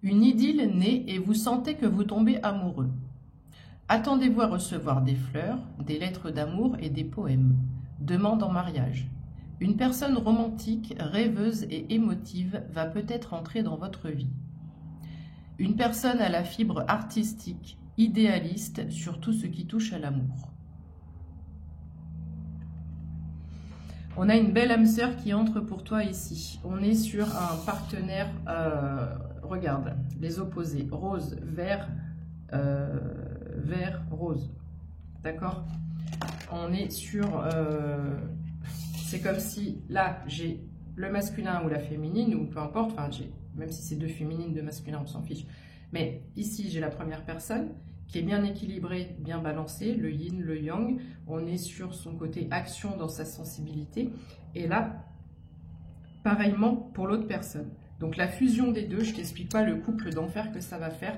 Une idylle naît et vous sentez que vous tombez amoureux. Attendez-vous à recevoir des fleurs, des lettres d'amour et des poèmes. Demande en mariage. Une personne romantique, rêveuse et émotive va peut-être entrer dans votre vie. Une personne à la fibre artistique, idéaliste sur tout ce qui touche à l'amour. On a une belle âme sœur qui entre pour toi ici. On est sur un partenaire, regarde, les opposés, rose, vert, vert, rose. D'accord? On est sur... c'est comme si, là, j'ai le masculin ou la féminine, ou peu importe, enfin, même si c'est deux féminines, deux masculins, on s'en fiche. Mais ici, j'ai la première personne qui est bien équilibrée, bien balancée, le yin, le yang. On est sur son côté action dans sa sensibilité. Et là, pareillement pour l'autre personne. Donc la fusion des deux, je ne t'explique pas le couple d'enfer que ça va faire.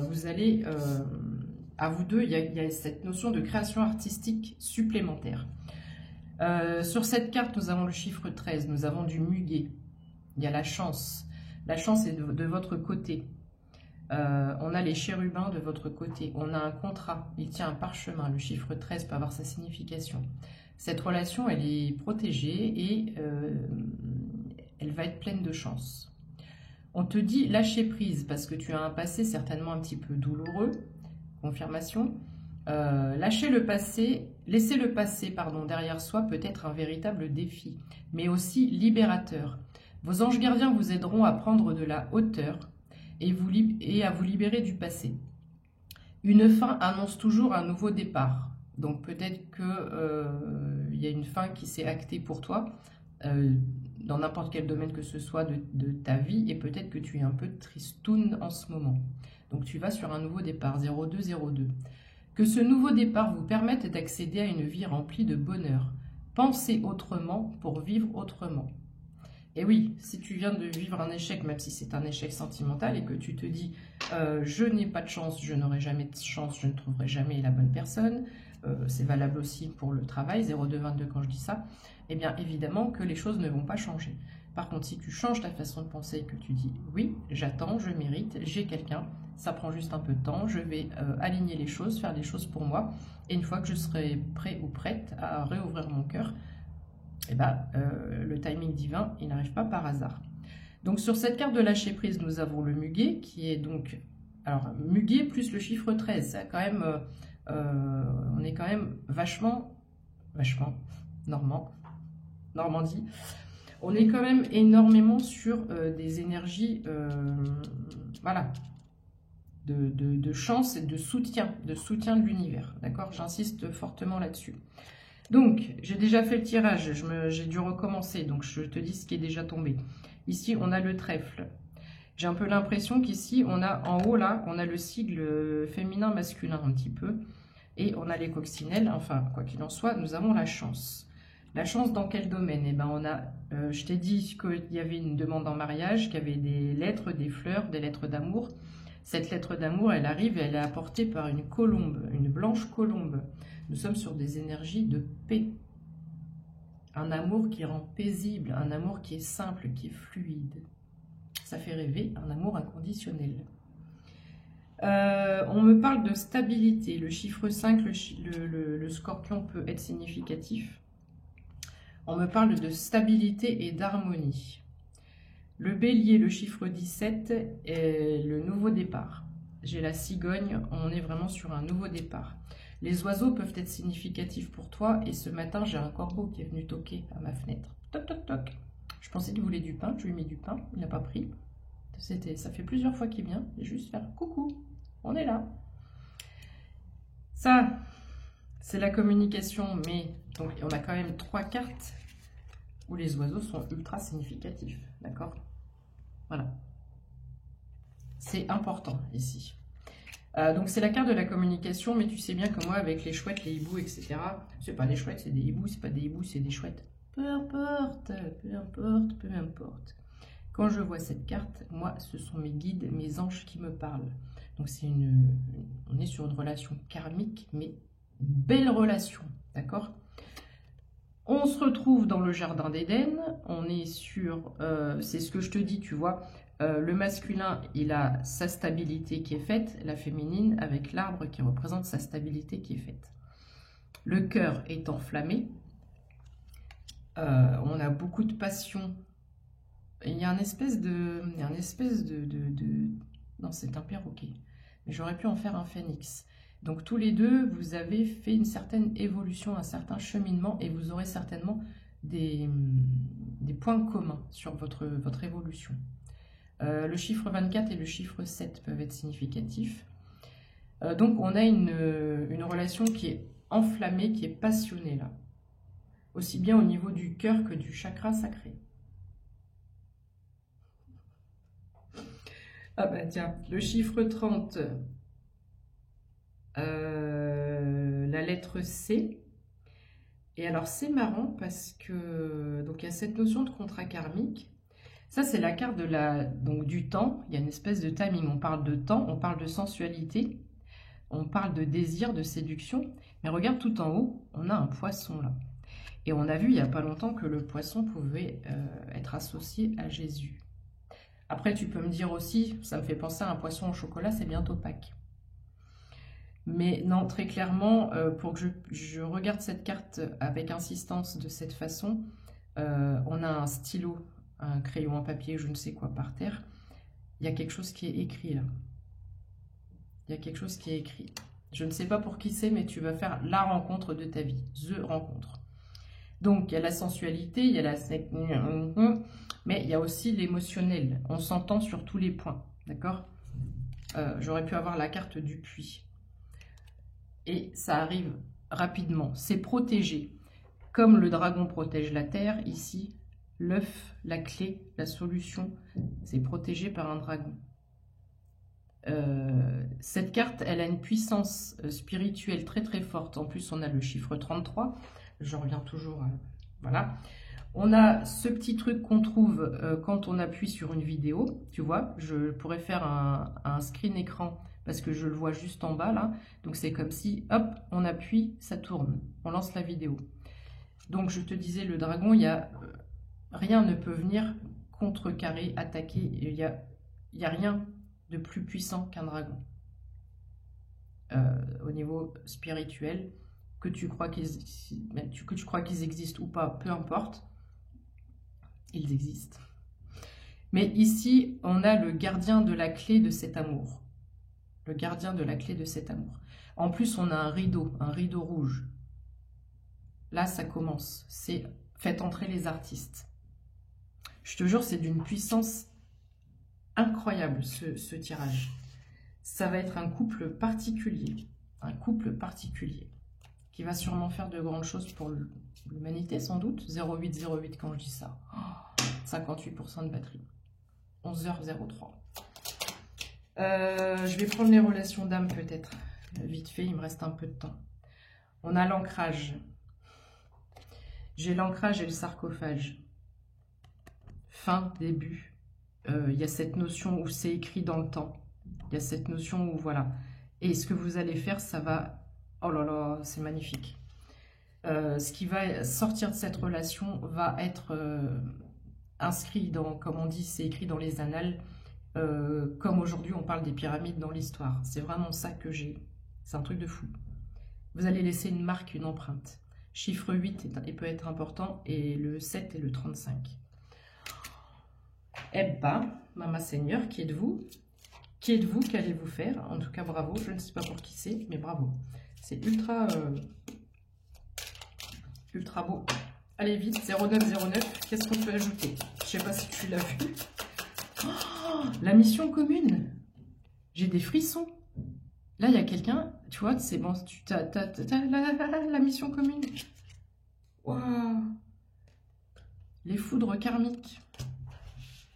Vous allez, à vous deux, il y a cette notion de création artistique supplémentaire. Sur cette carte, nous avons le chiffre 13, nous avons du muguet. Il y a la chance. La chance est de votre côté. On a les chérubins de votre côté. On a un contrat, il tient un parchemin. Le chiffre 13 peut avoir sa signification. Cette relation, elle est protégée et elle va être pleine de chance. On te dit lâcher prise parce que tu as un passé certainement un petit peu douloureux. Confirmation. Lâcher le passé, laisser le passé derrière soi peut être un véritable défi, mais aussi libérateur. Vos anges gardiens vous aideront à prendre de la hauteur et à vous libérer du passé. Une fin annonce toujours un nouveau départ. Donc peut-être qu'il y a une fin qui s'est actée pour toi, dans n'importe quel domaine que ce soit de ta vie, et peut-être que tu es un peu tristoun en ce moment. Donc tu vas sur un nouveau départ, 0202. Que ce nouveau départ vous permette d'accéder à une vie remplie de bonheur. Pensez autrement pour vivre autrement. Et oui, si tu viens de vivre un échec, même si c'est un échec sentimental, et que tu te dis je n'ai pas de chance, je n'aurai jamais de chance, je ne trouverai jamais la bonne personne, c'est valable aussi pour le travail, 0222 quand je dis ça, eh bien évidemment que les choses ne vont pas changer. Par contre, si tu changes ta façon de penser et que tu dis oui, j'attends, je mérite, j'ai quelqu'un, ça prend juste un peu de temps, je vais aligner les choses, faire les choses pour moi, et une fois que je serai prêt ou prête à réouvrir mon cœur, eh ben, le timing divin, il n'arrive pas par hasard. Donc sur cette carte de lâcher prise, nous avons le muguet, qui est donc... Alors, muguet plus le chiffre 13, ça quand même, on est quand même vachement, Normandie. On est quand même énormément sur des énergies, voilà, de chance et de soutien de l'univers, d'accord? J'insiste fortement là-dessus. Donc, j'ai déjà fait le tirage, j'ai dû recommencer, donc je te dis ce qui est déjà tombé. Ici, on a le trèfle. J'ai un peu l'impression qu'ici, on a en haut, là, on a le sigle féminin-masculin un petit peu, et on a les coccinelles, enfin, quoi qu'il en soit, nous avons la chance. La chance dans quel domaine? Eh ben, on a, je t'ai dit qu'il y avait une demande en mariage, qu'il y avait des lettres, des fleurs, des lettres d'amour. Cette lettre d'amour, elle arrive et elle est apportée par une colombe, une blanche colombe. Nous sommes sur des énergies de paix. Un amour qui rend paisible, un amour qui est simple, qui est fluide. Ça fait rêver, un amour inconditionnel. On me parle de stabilité. Le chiffre 5, le scorpion peut être significatif. On me parle de stabilité et d'harmonie. Le bélier, le chiffre 17, est le nouveau départ. J'ai la cigogne, on est vraiment sur un nouveau départ. Les oiseaux peuvent être significatifs pour toi. Et ce matin, j'ai un corbeau qui est venu toquer à ma fenêtre. Toc, toc, toc. Je pensais qu'il voulait du pain. Je lui ai mis du pain. Il n'a pas pris. Ça fait plusieurs fois qu'il vient. Et juste faire coucou. On est là. Ça, c'est la communication. Mais donc, on a quand même 3 cartes où les oiseaux sont ultra significatifs. D'accord? Voilà. C'est important ici. Donc c'est la carte de la communication, mais tu sais bien que moi, avec les chouettes, les hiboux, etc., c'est pas des chouettes, c'est des hiboux, c'est pas des hiboux, c'est des chouettes. Peu importe, peu importe, peu importe. Quand je vois cette carte, moi, ce sont mes guides, mes anges qui me parlent. Donc on est sur une relation karmique, mais une belle relation, d'accord? On se retrouve dans le jardin d'Éden, on est sur, c'est ce que je te dis, tu vois, Le masculin, il a sa stabilité qui est faite, la féminine avec l'arbre qui représente sa stabilité qui est faite. Le cœur est enflammé, on a beaucoup de passion. Il y a une espèce de... Non, c'est un perroquet, mais j'aurais pu en faire un phénix. Donc tous les deux, vous avez fait une certaine évolution, un certain cheminement, et vous aurez certainement des points communs sur votre évolution. Le chiffre 24 et le chiffre 7 peuvent être significatifs. Donc on a une relation qui est enflammée, qui est passionnée là. Aussi bien au niveau du cœur que du chakra sacré. Ah bah tiens, le chiffre 30, la lettre C. Et alors c'est marrant parce que donc il y a cette notion de contrat karmique. Ça c'est la carte donc du temps, il y a une espèce de timing. On parle de temps, on parle de sensualité, on parle de désir, de séduction. Mais regarde tout en haut, on a un poisson là. Et on a vu il n'y a pas longtemps que le poisson pouvait être associé à Jésus. Après, tu peux me dire aussi, ça me fait penser à un poisson au chocolat, c'est bientôt Pâques. Mais non, très clairement, pour que je regarde cette carte avec insistance de cette façon, on a un stylo, un crayon, un papier, je ne sais quoi par terre. Il y a quelque chose qui est écrit là. Il y a quelque chose qui est écrit. Je ne sais pas pour qui c'est, mais tu vas faire la rencontre de ta vie. The rencontre. Donc, il y a la sensualité, il y a la... Mais il y a aussi l'émotionnel. On s'entend sur tous les points. D'accord? J'aurais pu avoir la carte du puits. Et ça arrive rapidement. C'est protégé. Comme le dragon protège la terre, ici, l'œuf, la clé, la solution, c'est protégé par un dragon. Cette carte, elle a une puissance spirituelle très très forte. En plus, on a le chiffre 33. Je reviens toujours, voilà. On a ce petit truc qu'on trouve quand on appuie sur une vidéo. Tu vois, je pourrais faire un screen écran parce que je le vois juste en bas là. Donc c'est comme si, hop, on appuie, ça tourne. On lance la vidéo. Donc je te disais, le dragon, rien ne peut venir contrecarrer, attaquer. Il y a rien de plus puissant qu'un dragon. Au niveau spirituel, que tu crois qu'ils existent ou pas, peu importe, ils existent. Mais ici, on a le gardien de la clé de cet amour. Le gardien de la clé de cet amour. En plus, on a un rideau rouge. Là, ça commence. C'est faites entrer les artistes. Je te jure, c'est d'une puissance incroyable, ce tirage. Ça va être un couple particulier. Un couple particulier. Qui va sûrement faire de grandes choses pour l'humanité, sans doute. 0808 quand je dis ça. 58% de batterie. 11h03. Je vais prendre les relations d'âme peut-être. Vite fait, il me reste un peu de temps. On a l'ancrage. J'ai l'ancrage et le sarcophage. Fin, début. Il y a cette notion où c'est écrit dans le temps. Il y a cette notion où, voilà. Et ce que vous allez faire, ça va... Oh là là, c'est magnifique. Ce qui va sortir de cette relation va être inscrit dans, comme on dit, c'est écrit dans les annales, comme aujourd'hui on parle des pyramides dans l'histoire. C'est vraiment ça que j'ai. C'est un truc de fou. Vous allez laisser une marque, une empreinte. Chiffre 8 peut être important, et le 7 et le 35. Eh ben, Mama Seigneur, qui êtes-vous? Qui êtes-vous? Qu'allez-vous faire? En tout cas, bravo. Je ne sais pas pour qui c'est, mais bravo. C'est ultra beau. Allez, vite, 0909. Qu'est-ce qu'on peut ajouter? Je sais pas si tu l'as vu. Oh, la mission commune. J'ai des frissons. Là, il y a quelqu'un, tu vois, c'est bon, tu as la mission commune. Waouh. Les foudres karmiques.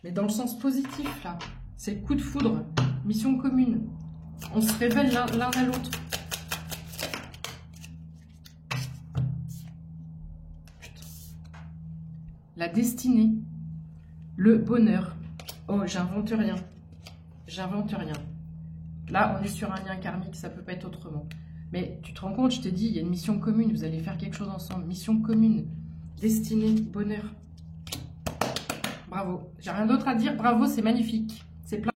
Mais dans le sens positif, là. C'est coup de foudre. Mission commune. On se révèle l'un à l'autre. La destinée. Le bonheur. Oh, j'invente rien. J'invente rien. Là, on est sur un lien karmique, ça peut pas être autrement. Mais tu te rends compte, je te dis, il y a une mission commune, vous allez faire quelque chose ensemble. Mission commune, destinée, bonheur. Bravo. J'ai rien d'autre à dire. Bravo, c'est magnifique. C'est plein.